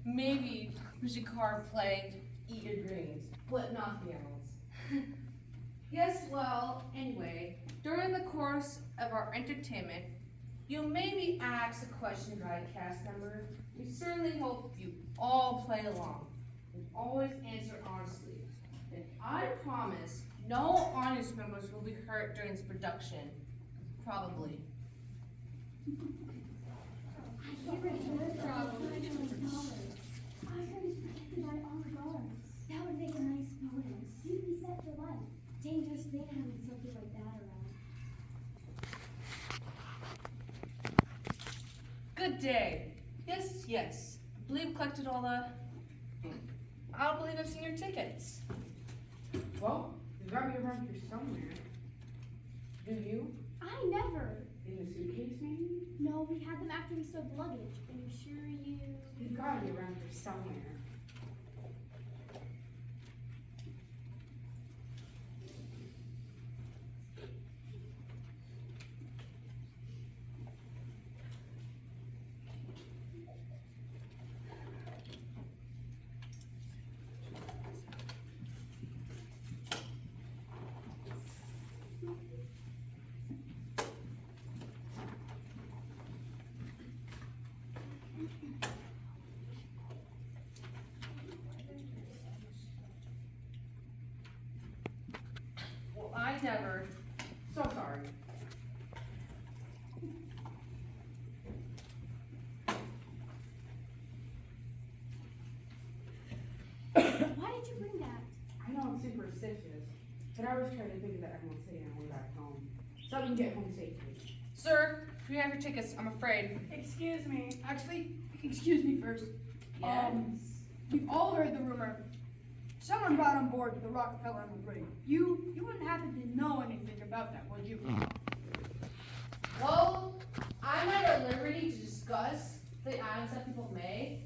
Maybe we should card play Eat Your Dreams, but not the owls. Yes, well, anyway, during the course of our entertainment, you'll maybe ask a question to our cast member. We certainly hope you all play along and always answer honestly. And I promise no audience members will be hurt during this production. Probably. I hear it's worth $500. I heard it's protected by all guards. That would make a nice bonus. You'd be set for life. Dangerous thing having something like that around. Good day. Yes, yes. I believe we collected all the... I don't believe I've seen your tickets. Well, you got me around here somewhere. Do you? I never. In the suitcase, maybe? No, we had them after we stowed the luggage. Are you sure you... You've got to be around here somewhere. Well, I never... So sorry. Why did you bring that? I know it's superstitious, but I was trying to think that everyone's saying on the way back home, so we can get home safely. Sir, if you have your tickets, I'm afraid. Excuse me. Actually, excuse me first. We've all heard the rumor. Someone brought on board the Rockefeller rig. You wouldn't happen to know anything about that, would you? Well, I'm at liberty to discuss the items that people may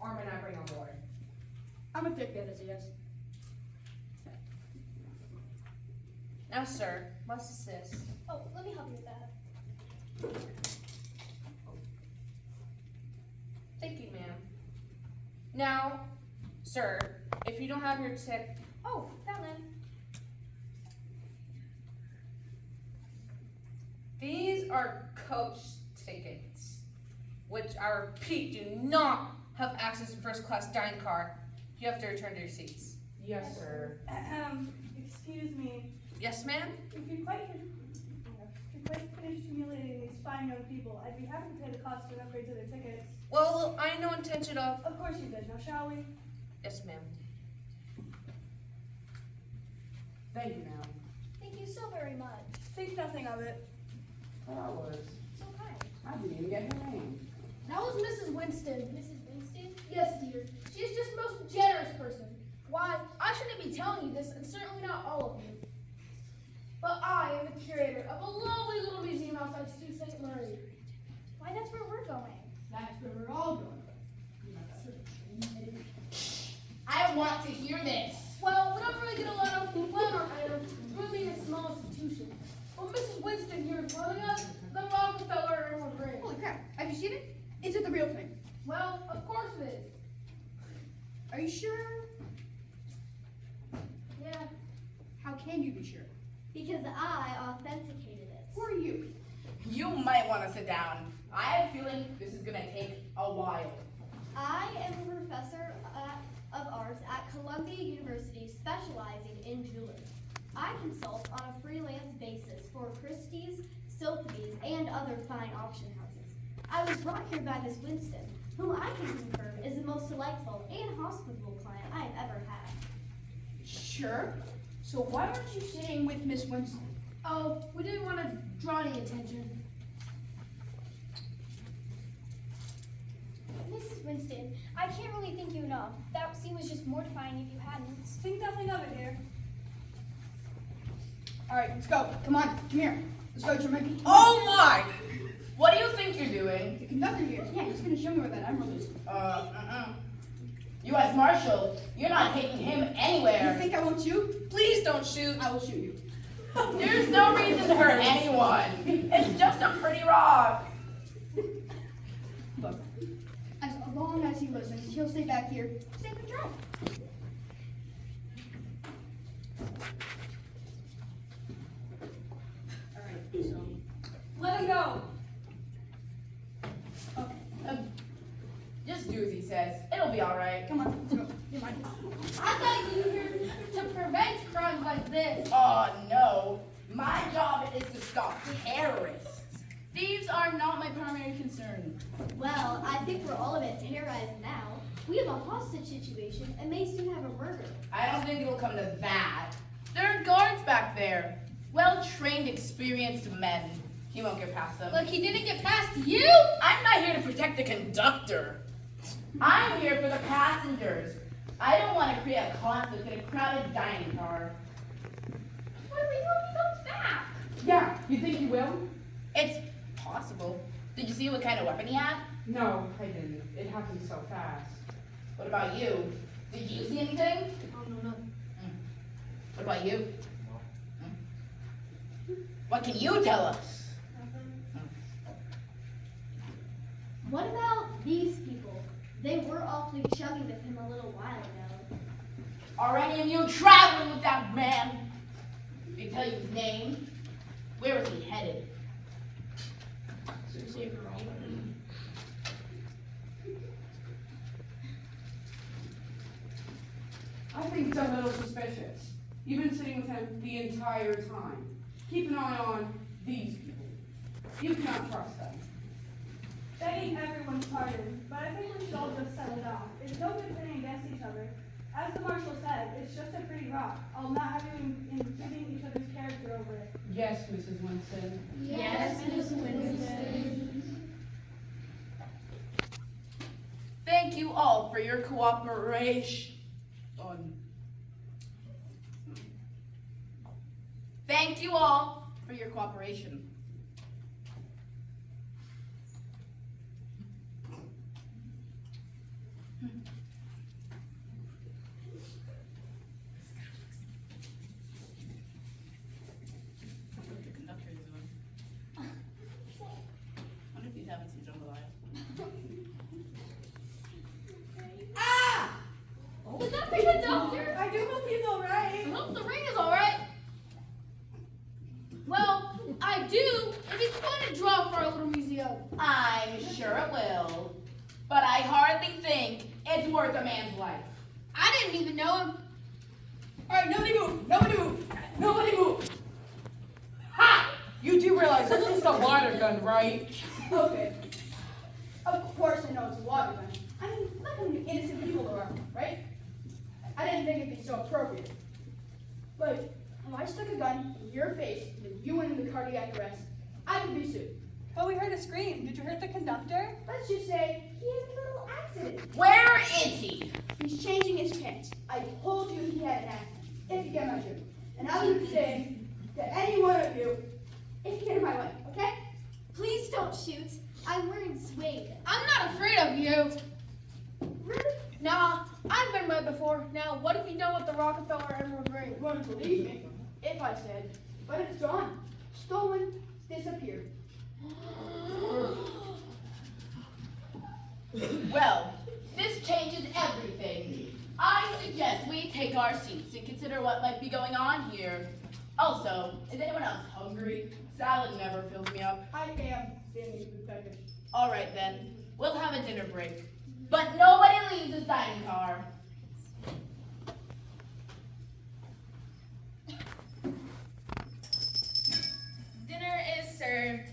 or may not bring on board. I'm gonna take that as a yes. Now, sir, what's assist? Oh, let me help you with that. Thank you, ma'am. Now, sir, if you don't have your tip, Oh, that one. these are coach tickets, which I repeat do not have access to first class dining car. You have to return to your seats. Yes, sir. Excuse me. Yes, ma'am? If you're quite finished humiliating these fine young people, I'd be happy to pay the cost of an upgrade to their tickets. Well, I no intention of. Of course you did. Now, shall we? Yes, ma'am. Thank you, ma'am. Thank you so very much. Think nothing of it. That was. So kind. I didn't even get her name. That was Mrs. Winston. Mrs. Winston? Yes, dear. She is just the most generous person. Why, I shouldn't be telling you this, and certainly not all of you. But I am the curator of a lovely little museum outside Sault Ste. Marie. Why, that's where we're going. That's where we're all going. I want to hear this. Well, we don't really get a lot of landmark items. We're being a small institution. Well, Mrs. Winston here is running us the Rockefeller Emerald Ring. Holy crap. Have you seen it? Is it the real thing? Well, of course it is. Are you sure? Yeah, How can you be sure? because I authenticated it. Who are you? You might want to sit down. I have a feeling this is going to take a while. I am a professor of arts at Columbia University specializing in jewelry. I consult on a freelance basis for Christie's, Sotheby's, and other fine auction houses. I was brought here by Miss Winston, whom I can confirm is the most delightful and hospitable client I have ever had. Sure. So why aren't you staying with Miss Winston? Oh, we didn't want to draw any attention. Mrs. Winston, I can't really thank you enough. That scene was just mortifying if you hadn't. Think nothing of it here. All right, let's go. Come on, come here. Let's go, Jermaine. Oh my! What do you think you're doing? The conductor here. Yeah, he's gonna show me where that emerald is. U.S. Marshal, you're not taking him You anywhere. think I won't shoot? Please don't shoot. I will shoot you. There's no reason to hurt anyone. It's just a pretty rock. Look, as long as he listens, he'll stay back back here. Safe and dry. Alright, so. Let him go. Just do as he says. It'll be alright. Come on, let's go. You mind? I thought you were here to prevent crimes like this. Oh no. My job is to stop terrorists. Thieves are not my primary concern. Well, I think we're all a bit terrorized now. We have a hostage situation and may soon have a murder. I don't think it'll come to that. There are guards back there. Well-trained, experienced men. He won't get past them. Look, he didn't get past you! I'm not here to protect the conductor. I'm here for the passengers. I don't want to create a conflict in a crowded dining car. What if he comes back? Yeah, you think you will? It's possible. Did you see what kind of weapon he had? No, I didn't. It happened so fast. What about you? Did you see anything? Oh, no, no. What about you? What can you tell us? What about these people? They were awfully chummy with him a little while ago. Are any of you traveling with that man? Did he tell you his name? Where was he headed? I think it's a little suspicious. You've been sitting with him the entire time. Keep an eye on these people. You cannot trust them. Begging everyone's pardon, but I think we should all just settle down. It's no good pitting against each other. As the marshal said, it's just a pretty rock. I'll not have you imputing each other's character over it. Yes, Mrs. Winston. Yes, Miss Winston. Thank you all for your cooperation. Thank you all for your cooperation. The conductor is doing. I wonder if he's having some jambalaya. Ah! Was that the conductor? I do hope he's alright. I hope the ring is alright. Well, I do if it's going to draw for our little museum. I'm sure it will, but I hardly think it's worth a man's life. I didn't even know him. Alright, nobody move! Nobody move! Nobody move! Ha! You do realize this is a water gun, right? Okay. Of course I know it's a water gun. I mean, look how many innocent people there are, right? I didn't think it'd be so appropriate. But if I stuck a gun in your face and you went into cardiac arrest, I could be sued. But we heard a scream. Did you hurt the conductor? Let's just say he had a little accident. Where is he? He's changing his pants. I told you he had an accident, if you get my drift. And I would say to any one of you, if you get in my way, okay? Please don't shoot. I'm wearing suede. I'm not afraid of you. Really? Nah, I've been wet before. Now, what have you done with the Rockefeller Emerald Ring? You wouldn't believe me if I said, but it's gone. Stolen, disappeared. Well, this changes everything. I suggest we take our seats and consider what might be going on here. Also, is anyone else hungry? Salad never fills me up. I am standing with beggars. All right then, we'll have a dinner break. But nobody leaves this dining car. Dinner is served.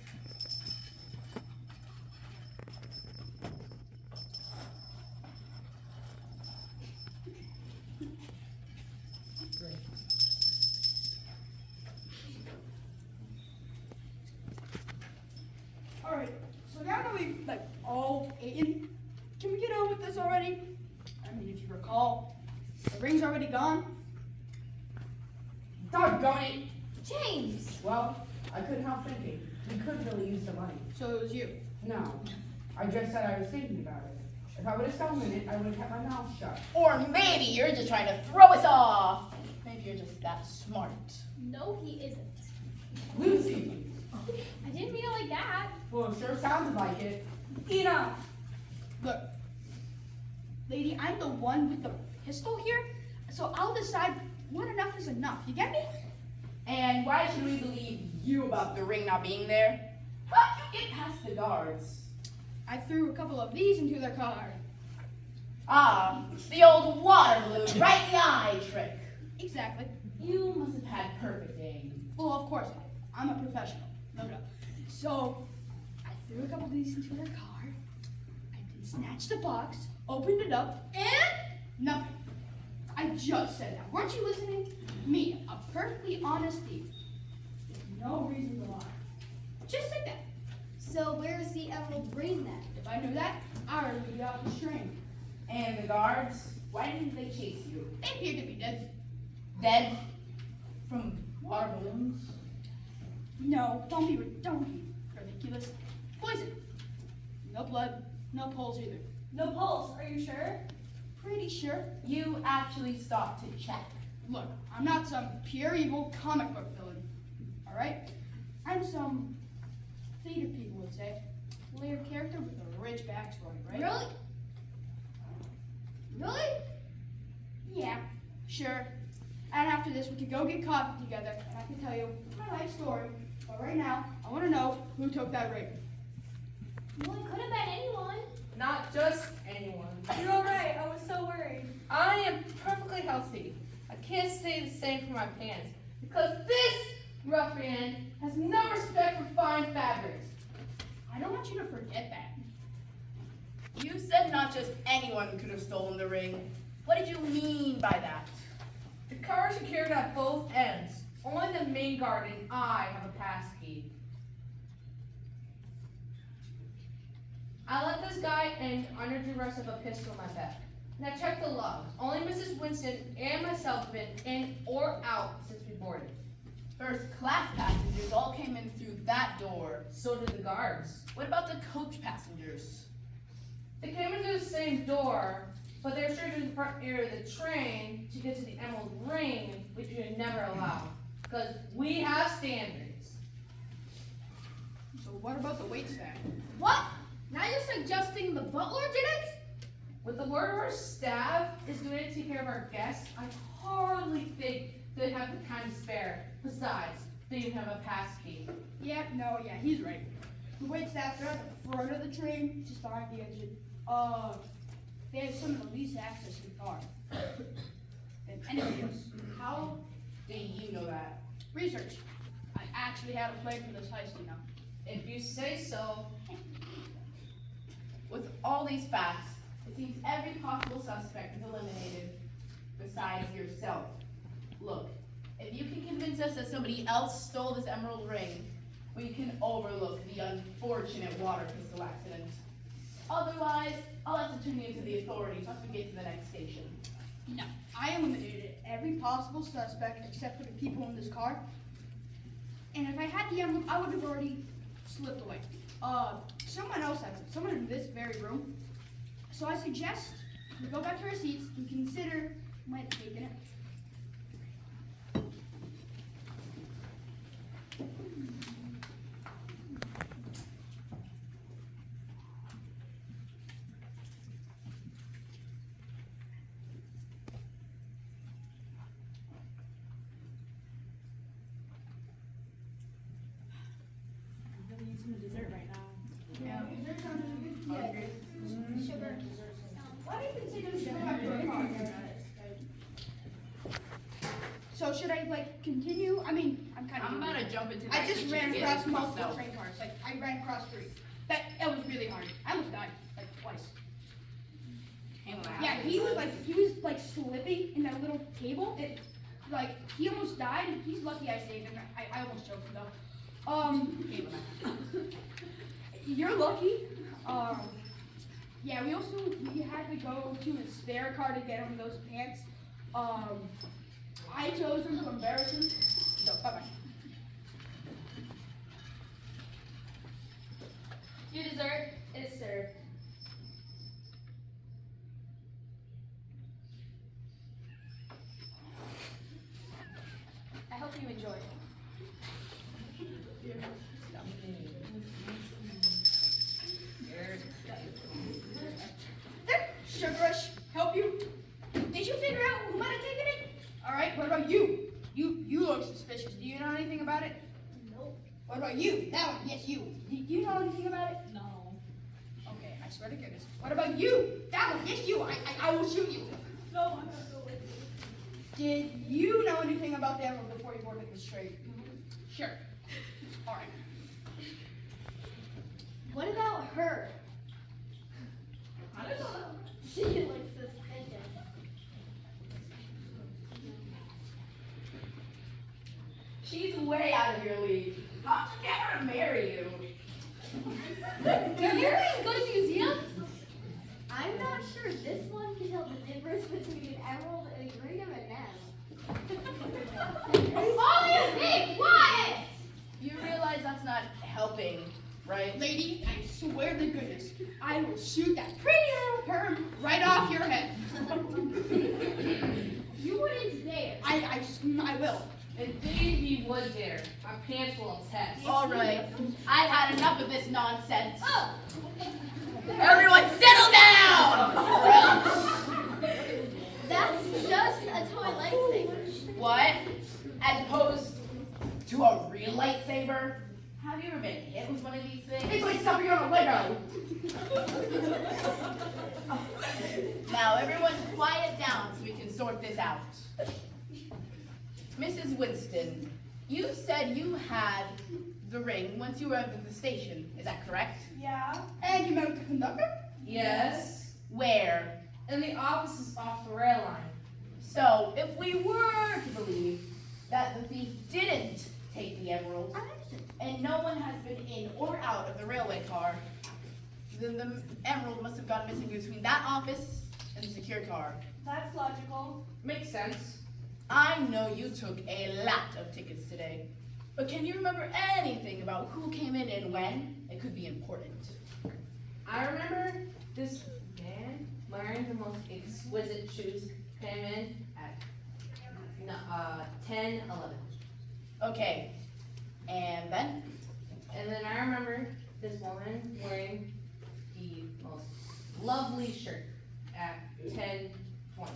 Alright, so now that we've all eaten, can we get on with this already? I mean, if you recall, the ring's already gone. Doggone it! James! Well, I couldn't help thinking. We could really use the money. So it was you. No. I just said I was thinking about it. If I would have stolen it, I would have kept my mouth shut. Or maybe you're just trying to throw us off. Maybe you're just that smart. No, he isn't. Lucy! I didn't mean it like that. Well, it sure sounded like it. Enough! Look, Lady, I'm the one with the pistol here, so I'll decide when enough is enough. You get me? And why should we believe you about the ring not being there? How'd you get past the guards? I threw a couple of these into their car. Ah, the old water balloon right in the eye trick. Exactly. You must have had perfect aim. Well, of course, I'm a professional. No doubt. So, I threw a couple of these into their car. I then snatched the box, opened it up, and nothing. I just said that. Weren't you listening? Me, a perfectly honest thief. With no reason to lie. Just like that. So where's the emerald ring then? If I knew that, I would be off the train. And the guards? Why didn't they chase you? They appeared to be dead. Dead? From water balloons? No, don't be ridiculous. Poison. No blood, no pulse either. No pulse, are you sure? Pretty sure. You actually stopped to check. Look, I'm not some pure evil comic book villain. Alright? I'm some theater people would say. Layered character with a rich backstory, right? Really? Really? Yeah, sure. And after this, we could go get coffee together, and I can tell you my life story. But right now, I want to know who took that ring. Well, it could have been anyone. Not just anyone. You're alright, I was so worried. I am perfectly healthy. I can't say the same for my pants because this ruffian has no respect for fine fabrics. I don't want you to forget that. You said not just anyone could have stolen the ring. What did you mean by that? The car is secured at both ends. Only the main guard and I have a pass key. I let this guy in under duress of a pistol in my back. And I checked the logs. Only Mrs. Winston and myself have been in or out since we boarded. First class passengers all came in through that door. So did the guards. What about the coach passengers? They came in through the same door, but they were straight to the front area of the train to get to the Emerald Ring, which we would never allow. Because we have standards. So what about the wait staff? What? Now you're suggesting the butler did it? With the word of our staff is doing it to take care of our guests, I hardly think they'd have the time to spare. Besides, they even have a pass key. Yeah, he's right. The wait staff are at the front of the train, just behind the engine. They have some of the least access to the car than anybody else. How do you know that? Research. I actually had a plan for this heist, you know. If you say so. With all these facts, it seems every possible suspect is eliminated besides yourself. Look, if you can convince us that somebody else stole this emerald ring, we can overlook the unfortunate water pistol accident. Otherwise, I'll have to turn you into the authorities once we get to the next station. No, I eliminated every possible suspect except for the people in this car. And if I had the emerald, I would have already slipped away. Someone else has it. Someone in this very room. So I suggest we go back to our seats and consider who might have taken it. Yeah, Sugar. why do you consider sugar after a car? So should I continue? I mean, I'm kind of. I'm about to jump into I that just kitchen ran and across get multiple myself. train cars. I ran across 3. That was really hard. I almost died twice. Yeah, he was slipping in that little table. He almost died. He's lucky I saved him. I almost choked him though. You're lucky. Yeah, we had to go to a spare car to get him those pants. I chose them to embarrass him. So bye bye. Your dessert is served. I hope you enjoy it. There, Sugar Rush. anything about it? No. Okay, I swear to goodness. What about you? That one, yes, you. I will shoot you. No, I'm not going. Did you know anything about the emerald before you boarded the straight? Sure. All right. What about her? I don't know. She looks suspicious. She's way out of your league. How'd you get her to marry you? Do you even go to museums? I'm not sure this one can tell the difference between an emerald and a grain of an All you think, quiet! You realize that's not helping, right? Lady, I swear to goodness, I will shoot that pretty little perm right off your head. You wouldn't dare. I will. Indeed he would dare. My pants will attest. All right. I've had enough of this nonsense. Oh! Everyone settle down! That's just a toy lightsaber. What? As opposed to a real lightsaber? Have you ever been hit with one of these things? It's like stepping on a Lego. Now everyone quiet down so we can sort this out. Mrs. Winston, you said you had the ring once you arrived at the station. Is that correct? Yeah. And you met with the conductor? Yes. Where? And the office is off the rail line. So, if we were to believe that the thief didn't take the emerald, and no one has been in or out of the railway car, then the emerald must have gone missing between that office and the secure car. That's logical. Makes sense. I know you took a lot of tickets today, but can you remember anything about who came in and when? It could be important. I remember this man wearing the most exquisite shoes came in at 10, 11. Okay, and then? And then I remember this woman wearing the most lovely shirt at 10, 20.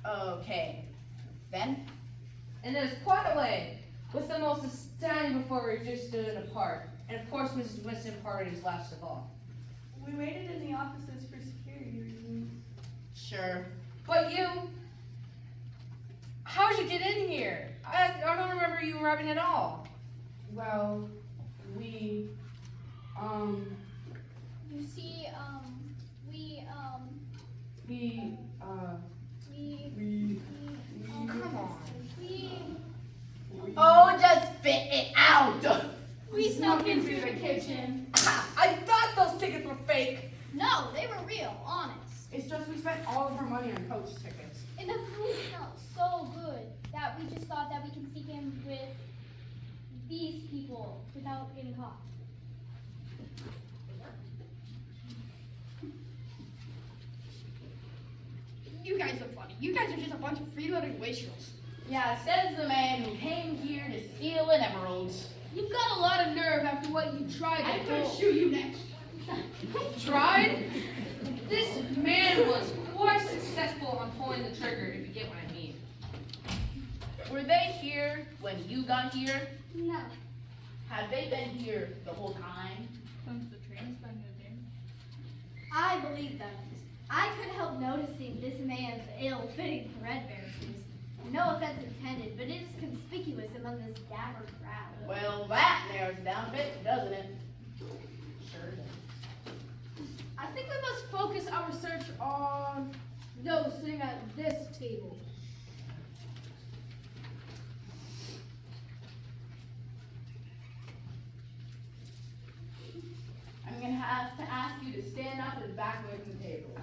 Okay, then? And there's quite a way with the most astounding before we just stood in a park. And of course, Mrs. Winston parties last of all. We waited in the offices for security reasons. Sure. But you, how'd you get in here? I don't remember you arriving at all. Well, we, You see, we, Oh, come on. Oh, just spit it out! We snuck in through the kitchen. I thought those tickets were fake. No, they were real, honest. it's just we spent all of our money on coach tickets. And the food smelled so good that we just thought that we can sneak in with these people without getting caught. You guys look funny. You guys are just a bunch of freeloading wastrels. Yeah, says the man who came here to steal an emerald. You've got a lot of nerve after what you tried I'm to gonna do. shoot you next. Tried? This man was quite successful on pulling the trigger, if you get what I mean. Were they here when you got here? No. Have they been here the whole time? I believe them. I couldn't help noticing this man's ill-fitting threadbare shoes. No offense intended, but it is conspicuous among this dapper crowd. Well, that narrows it down a bit, doesn't it? Sure does. I think we must focus our search on those sitting at this table. I'm gonna have to ask you to stand up and back away from the table.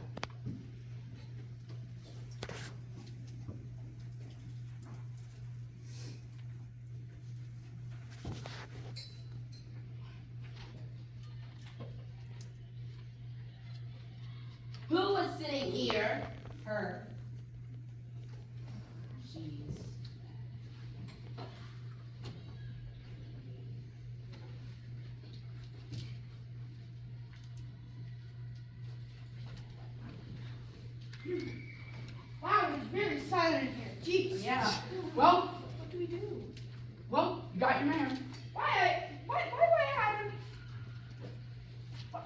Who was sitting here? Her. Jeez. Wow, it's very silent in here. Jeez. Yeah. Well, What do we do? well, you got your man. Why do I have him?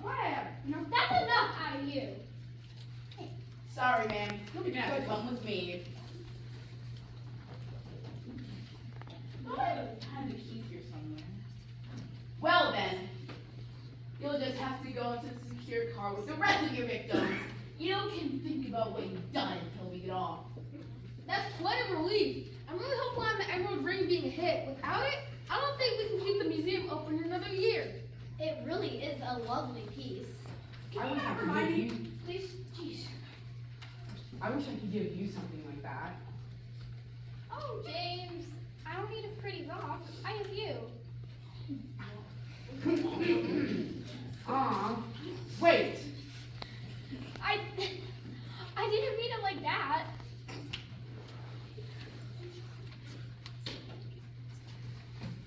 Whatever, you know? That's enough out of you. Sorry, ma'am. You're gonna have to come with me. I have the keys here somewhere. Well then, you'll just have to go into the secure car with the rest of your victims. You can think about what you've done until we get off. That's quite a relief. I'm really hopeful on the Emerald Ring being a hit. Without it, I don't think we can keep the museum open another year. It really is a lovely piece. I wish I could give you. Please, jeez. I wish I could give you something like that. Oh, James, I don't need a pretty rock. I have you. Wait. I didn't mean it like that.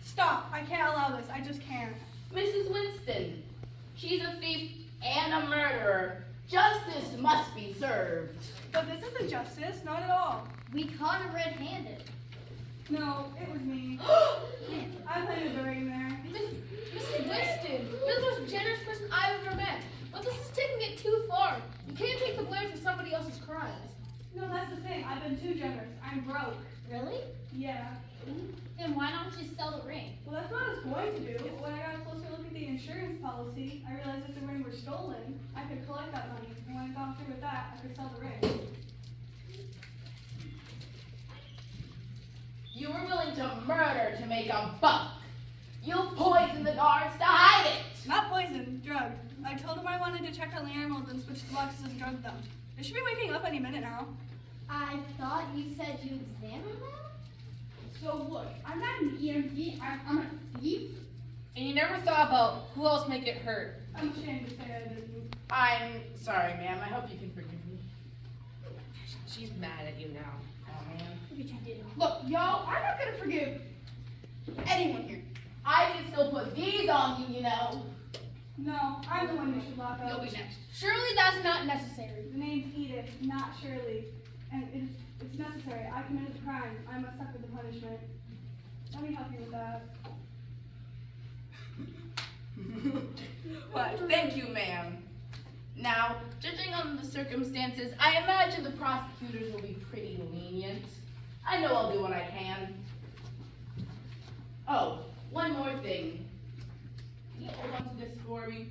Stop. I can't allow this. I just can't. Mrs. Winston, she's a thief and a murderer. Justice must be served. But this isn't justice. Not at all. We caught her red-handed. No, it was me. I played a brain there. Mrs. Winston, you're the most generous person I've ever met. But this is taking it too far. You can't take the blame for somebody else's crimes. No, that's the thing. I've been too generous. I'm broke. Really? Yeah. Then why not just sell the ring? Well, that's what I was going to do. When I got a closer look at the insurance policy, I realized if the ring were stolen, I could collect that money. And when I got through with that, I could sell the ring. You were willing to murder to make a buck. You poisoned the guards to hide it. Not poison, drugged. I told them I wanted to check on the animals and switch the boxes and drug them. They should be waking up any minute now. I thought you said you examined them? So look, I'm not an EMT, I'm a thief. And you never thought about who else might get hurt. I'm ashamed to say I didn't. I'm sorry, ma'am. I hope you can forgive me. She's mad at you now. Oh, man. Look, y'all, I'm not gonna forgive anyone here. I can still put these on you, No, I'm the one you should lock You'll up. be next. Surely that's not necessary. The name's Edith, not Shirley. And it's necessary. I committed the crime. I must suffer the punishment. Let me help you with that. Well, thank you, ma'am. Now, judging on the circumstances, I imagine the prosecutors will be pretty lenient. I know I'll do what I can. Oh, one more thing. Can you hold on to this for me?